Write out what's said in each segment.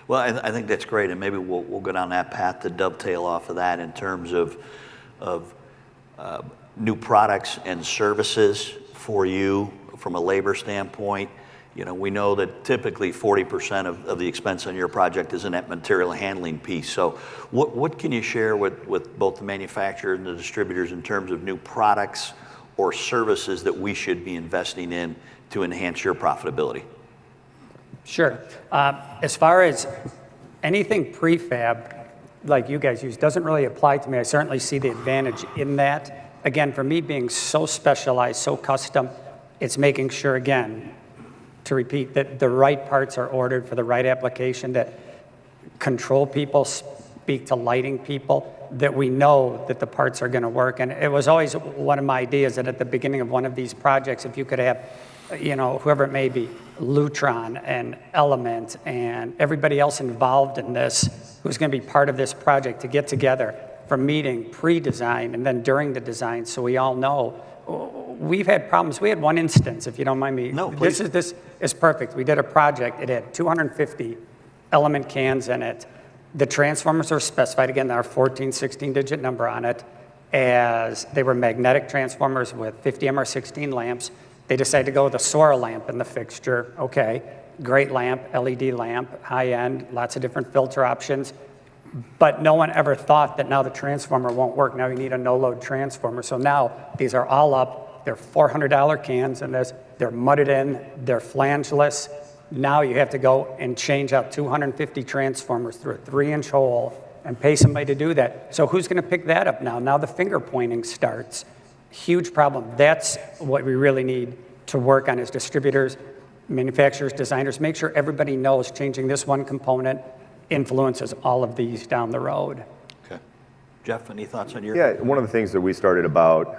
Well, I think that's great, and maybe we'll go down that path to dovetail off of that in terms of new products and services for you from a labor standpoint. You know, we know that typically 40% of the expense on your project is in that material handling piece. So what can you share with both the manufacturer and the distributors in terms of new products or services that we should be investing in to enhance your profitability? Sure. As far as anything prefab, like you guys use, doesn't really apply to me. I certainly see the advantage in that. Again, for me being so specialized, so custom, it's making sure, again, to repeat, that the right parts are ordered for the right application, that control people speak to lighting people, that we know that the parts are going to work. And it was always one of my ideas that at the beginning of one of these projects, if you could have, you know, whoever it may be, Lutron and Element and everybody else involved in this who's going to be part of this project to get together for meeting pre-design and then during the design, so we all know. We've had problems. We had one instance, if you don't mind me. No, please. This is perfect. We did a project. It had 250 Element cans in it. The transformers are specified, again, our 14, 16-digit number on it, as they were magnetic transformers with 50 MR16 lamps. They decided to go with a Sora lamp in the fixture. Okay, great lamp, LED lamp, high-end, lots of different filter options. But no one ever thought that now the transformer won't work. Now you need a no-load transformer. So now these are all up. They're $400 cans, and they're mudded in. They're flangeless. Now you have to go and change out 250 transformers through a 3-inch hole and pay somebody to do that. So who's going to pick that up now? Now the finger pointing starts. Huge problem. That's what we really need to work on as distributors, manufacturers, designers. Make sure everybody knows changing this one component influences all of these down the road. Okay. Jeff, any thoughts on your? Yeah, one of the things that we started about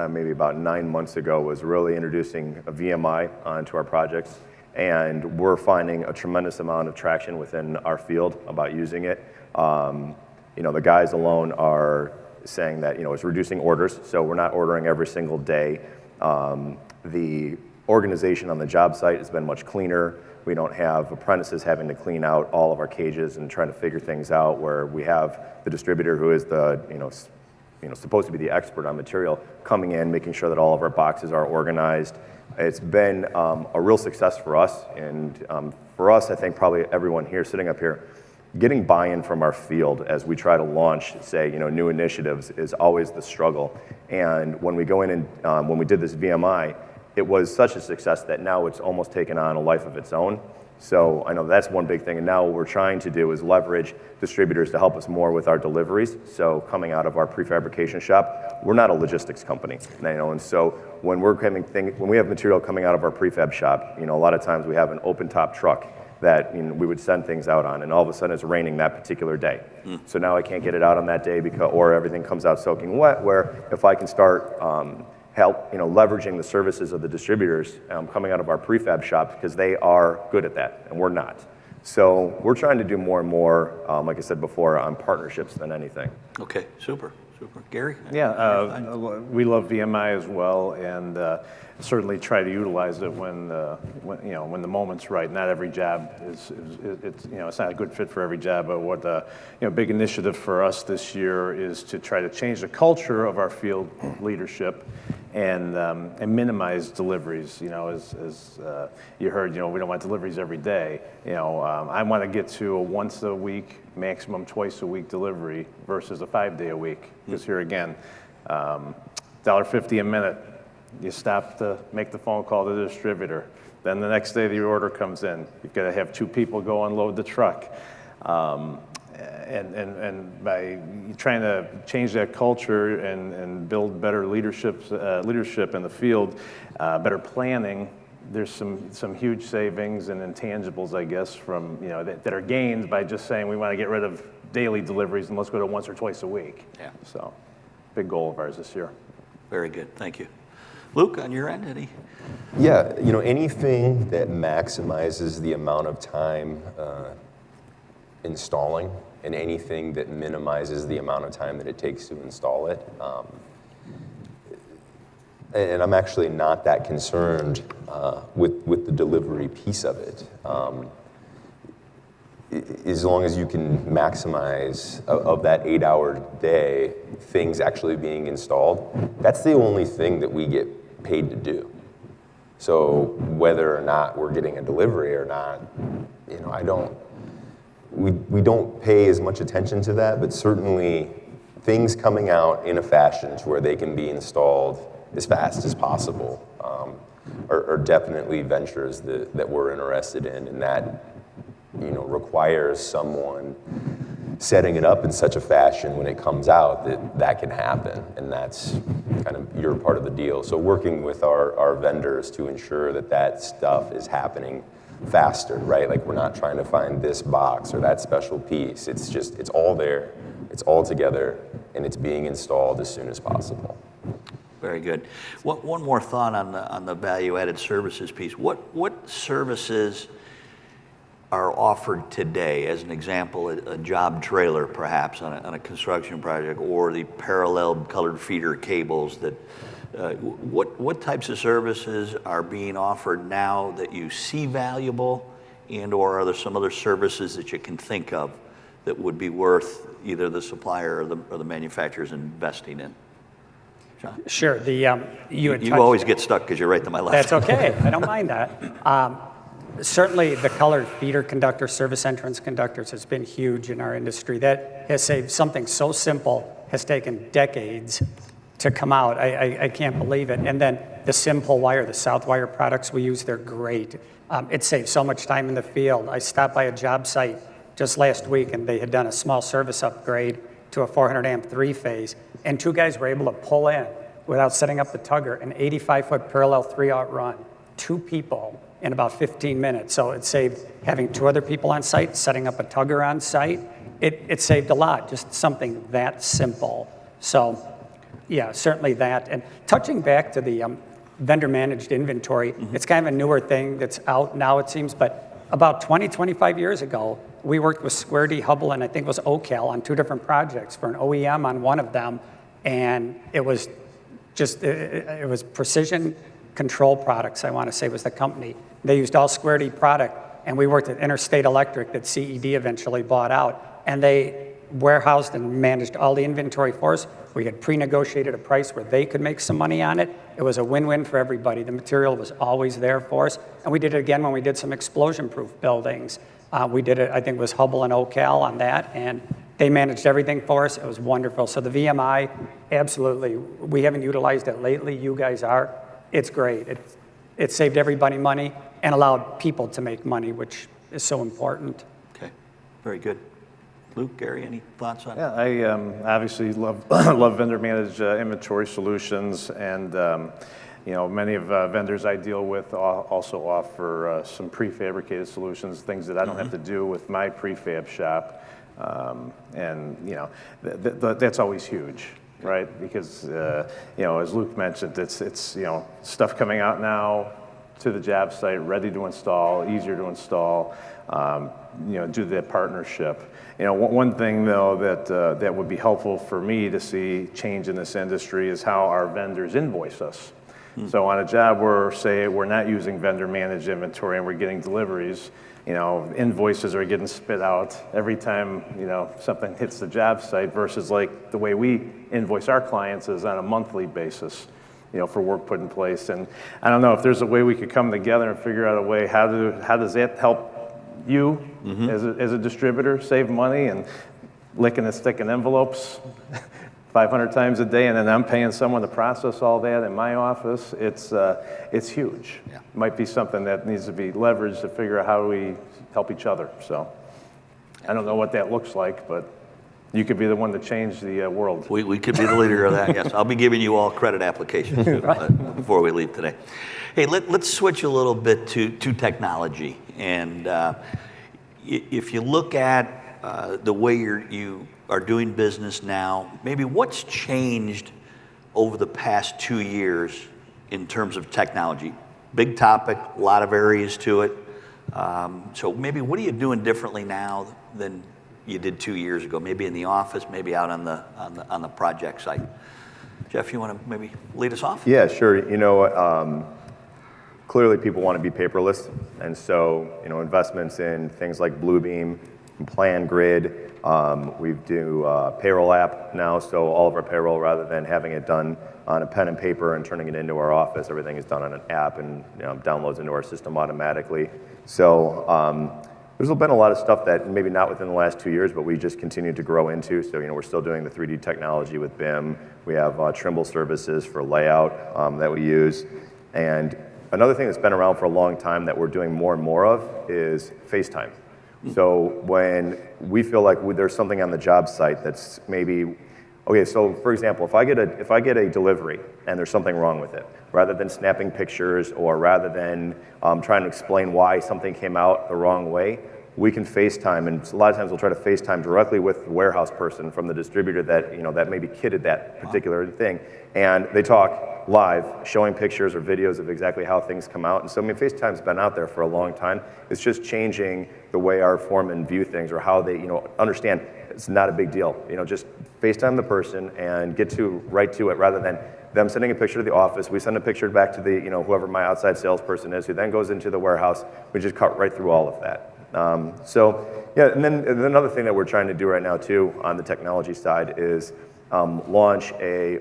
maybe about 9 months ago was really introducing a VMI onto our projects. And we're finding a tremendous amount of traction within our field about using it. You know, the guys alone are saying that, you know, it's reducing orders, so we're not ordering every single day. The organization on the job site has been much cleaner. We don't have apprentices having to clean out all of our cages and trying to figure things out, where we have the distributor, who is the, supposed to be the expert on material, coming in, making sure that all of our boxes are organized. It's been a real success for us, and for us, I think probably everyone here, sitting up here, getting buy-in from our field as we try to launch, say, new initiatives is always the struggle. And when we go in and when we did this VMI, it was such a success that now it's almost taken on a life of its own. So I know that's one big thing, and now what we're trying to do is leverage distributors to help us more with our deliveries. So coming out of our prefabrication shop, we're not a logistics company, and so when we have material coming out of our prefab shop, a lot of times we have an open top truck that we would send things out on, and all of a sudden it's raining that particular day. So now I can't get it out on that day or everything comes out soaking wet, where if I can start leveraging the services of the distributors coming out of our prefab shop, because they are good at that and we're not. So we're trying to do more and more, like I said before, on partnerships than anything. Okay, super. Gary? Yeah, we love VMI as well, and certainly try to utilize it when the moment's right. Not every job it's not a good fit for every job. But what big initiative for us this year is to try to change the culture of our field leadership and minimize deliveries. As you heard, we don't want deliveries every day. I want to get to a once a week, maximum twice a week delivery versus a 5-day a week. Because here again, $1.50 a minute. You stop to make the phone call to the distributor. Then the next day the order comes in. You've got to have 2 people go unload the truck. And by trying to change that culture and build better leadership in the field, better planning, there's some huge savings and intangibles, I guess, from that are gained by just saying we want to get rid of daily deliveries and let's go to once or twice a week. Yeah. So, big goal of ours this year. Very good. Thank you. Luke, on your end, any? Yeah, anything that maximizes the amount of time installing, and anything that minimizes the amount of time that it takes to install it. And I'm actually not that concerned with the delivery piece of it. as long as you can maximize of that 8-hour day, things actually being installed, that's the only thing that we get paid to do. So whether or not we're getting a delivery or not, we don't pay as much attention to that, but certainly things coming out in a fashion to where they can be installed as fast as possible are definitely ventures that we're interested in, and that requires someone setting it up in such a fashion when it comes out that can happen, and that's kind of your part of the deal. So working with our vendors to ensure that stuff is happening faster, right? Like we're not trying to find this box or that special piece. It's all there, it's all together, and it's being installed as soon as possible. Very good. One more thought on the value-added services piece. What services are offered today? As an example, a job trailer perhaps on a construction project, or the parallel colored feeder cables that. What types of services are being offered now that you see valuable, and/or are there some other services that you can think of that would be worth either the supplier or the manufacturers investing in? John? Sure. You always get stuck because you're right to my left. That's okay. I don't mind that. Certainly, the colored feeder conductor, service entrance conductors has been huge in our industry. That has saved something so simple, has taken decades to come out. I can't believe it. And then the Simple Wire, the Southwire products we use, they're great. It saves so much time in the field. I stopped by a job site just last week, and they had done a small service upgrade to a 400 amp 3-phase, and 2 guys were able to pull in without setting up the tugger, an 85-foot parallel 3-aught run, 2 people in about 15 minutes. So it saved having 2 other people on site, setting up a tugger on site. It saved a lot, just something that simple. So yeah, certainly that. And touching back to the vendor-managed inventory, it's kind of a newer thing that's out now, it seems, but about 20, 25 years ago, we worked with Square D, Hubble, and I think it was OCal on 2 different projects for an OEM on one of them, and it was just, it was Precision Control Products, I want to say was the company. They used all Square D product, and we worked at Interstate Electric that CED eventually bought out, and they warehoused and managed all the inventory for us. We had pre-negotiated a price where they could make some money on it. It was a win-win for everybody. The material was always there for us. And we did it again when we did some explosion-proof buildings. We did it, I think it was Hubble and OCal on that, and they managed everything for us. It was wonderful. So the VMI, absolutely. We haven't utilized it lately. You guys are. It's great. It saved everybody money and allowed people to make money, which is so important. Okay, very good. Luke, Gary, any thoughts on that? Yeah, I obviously love love vendor-managed inventory solutions, and many of vendors I deal with also offer some prefabricated solutions, things that I don't have to do with my prefab shop, and that's always huge, right? Because as Luke mentioned, it's stuff coming out now to the job site, ready to install, easier to install. Do that partnership. One thing though that would be helpful for me to see change in this industry is how our vendors invoice us. So on a job where, say, we're not using vendor-managed inventory and we're getting deliveries, invoices are getting spit out every time, something hits the job site versus like the way we invoice our clients is on a monthly basis, for work put in place. And I don't know if there's a way we could come together and figure out a way, how does that help you as a distributor save money and licking and sticking envelopes 500 times a day, and then I'm paying someone to process all that in my office. It's huge. Yeah. Might be something that needs to be leveraged to figure out how we help each other. So I don't know what that looks like, but you could be the one to change the world. We could be the leader of that, yes. I'll be giving you all credit applications before we leave today. Hey, let's switch a little bit to technology. And if you look at the way you are doing business now, maybe what's changed over the past 2 years in terms of technology? Big topic, a lot of areas to it. So maybe what are you doing differently now than you did 2 years ago? Maybe in the office, maybe out on the project site. Jeff, you want to maybe lead us off? Yeah, sure. Clearly people want to be paperless, and so investments in things like Bluebeam plan grid. We do payroll app now, so all of our payroll, rather than having it done on a pen and paper and turning it into our office, everything is done on an app and downloads into our system automatically. So there's been a lot of stuff that maybe not within the last 2 years, but we just continue to grow into. So we're still doing the 3D technology with BIM. We have Trimble services for layout that we use. And another thing that's been around for a long time that we're doing more and more of is FaceTime. So when we feel like there's something on the job site that's maybe, okay, so for example, if I get a delivery and there's something wrong with it, rather than snapping pictures or rather than trying to explain why something came out the wrong way, we can FaceTime, and a lot of times we'll try to FaceTime directly with the warehouse person from the distributor that that maybe kitted that particular thing, and they talk live, showing pictures or videos of exactly how things come out. And so FaceTime's been out there for a long time. It's just changing the way our foremen view things or how they understand it's not a big deal. Just FaceTime the person and get right to it, rather than them sending a picture to the office. We send a picture back to the whoever my outside salesperson is, who then goes into the warehouse. We just cut right through all of that. And then another thing that we're trying to do right now too on the technology side is launch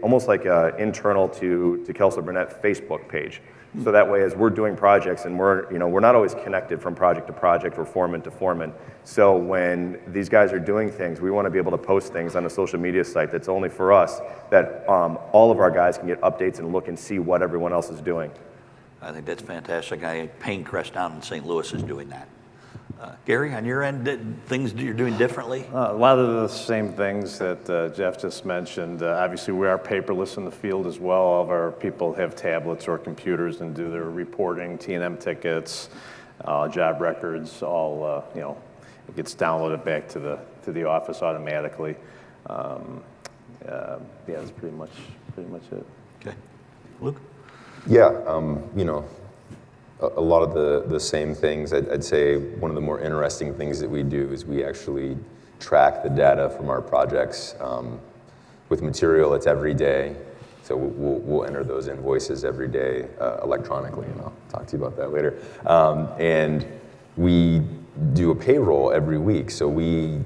almost like a internal to Kelso Burnett Facebook page. So that way, as we're doing projects and we're not always connected from project to project or foreman to foreman. So when these guys are doing things, we want to be able to post things on a social media site that's only for us, that all of our guys can get updates and look and see what everyone else is doing. I think that's fantastic. Pinecrest down in St. Louis is doing that. Gary, on your end, things you're doing differently? A lot of the same things that Jeff just mentioned. Obviously, we are paperless in the field as well. All of our people have tablets or computers and do their reporting, T&M tickets, job records. All it gets downloaded back to the office automatically. That's pretty much it. Okay, Luke. Yeah, a lot of the same things. I'd say one of the more interesting things that we do is we actually track the data from our projects. With material, it's every day. So we'll enter those invoices every day electronically, and I'll talk to you about that later. And we do a payroll every week. So we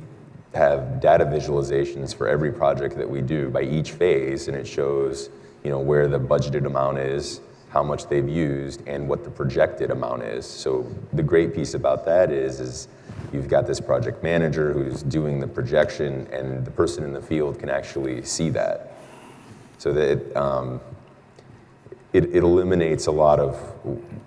have data visualizations for every project that we do by each phase, and it shows where the budgeted amount is, how much they've used, and what the projected amount is. So the great piece about that is you've got this project manager who's doing the projection, and the person in the field can actually see that. So that it eliminates a lot of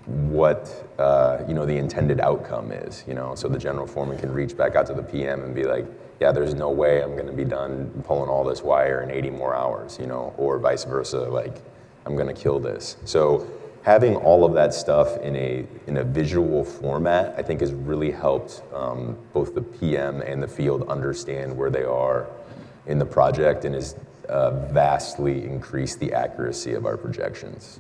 what the intended outcome is. So the general foreman can reach back out to the PM and be like, yeah, there's no way I'm going to be done pulling all this wire in 80 more hours, or vice versa. Like, I'm going to kill this. So having all of that stuff in a visual format, I think has really helped both the PM and the field understand where they are in the project, and has vastly increased the accuracy of our projections.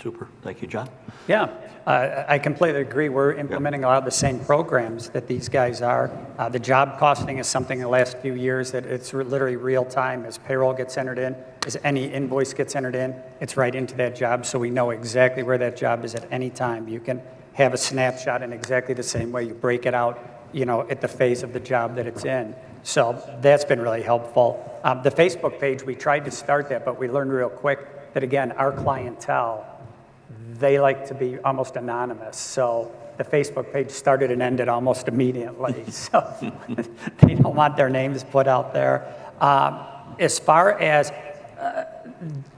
Super. Thank you, John. Yeah, I completely agree. We're implementing a lot of the same programs that these guys are. The job costing is something in the last few years that it's literally real time. As payroll gets entered in, as any invoice gets entered in, it's right into that job, so we know exactly where that job is at any time. You can have a snapshot in exactly the same way. You break it out, at the phase of the job that it's in. So that's been really helpful. The Facebook page, we tried to start that, but we learned real quick that, again, our clientele, they like to be almost anonymous. So the Facebook page started and ended almost immediately. So they don't want their names put out there. As far as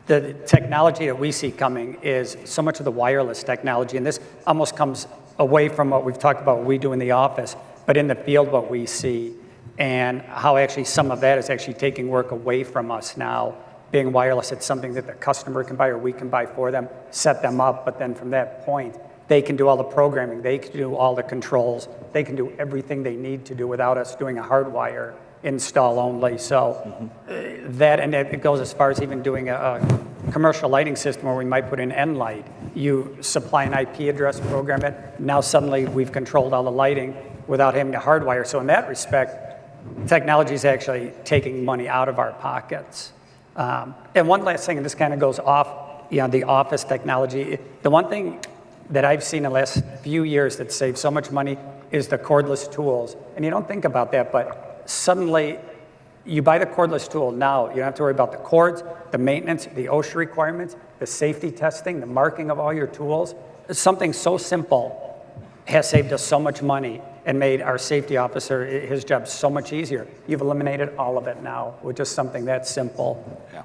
the technology that we see coming is so much of the wireless technology, and this almost comes away from what we've talked about, what we do in the office, but in the field what we see, and how actually some of that is actually taking work away from us now. Being wireless, it's something that the customer can buy or we can buy for them, set them up, but then from that point, they can do all the programming, they can do all the controls, they can do everything they need to do without us doing a hardwire install only. So that, and it goes as far as even doing a commercial lighting system where we might put in N-Light. You supply an IP address, program it, now suddenly we've controlled all the lighting without having to hardwire. So in that respect, technology is actually taking money out of our pockets. And one last thing, and this kind of goes off, the office technology. The one thing that I've seen in the last few years that save so much money is the cordless tools. And you don't think about that, but suddenly you buy the cordless tool now, you don't have to worry about the cords, the maintenance, the OSHA requirements, the safety testing, the marking of all your tools. Something so simple has saved us so much money and made our safety officer, his job so much easier. You've eliminated all of it now with just something that simple. Yeah.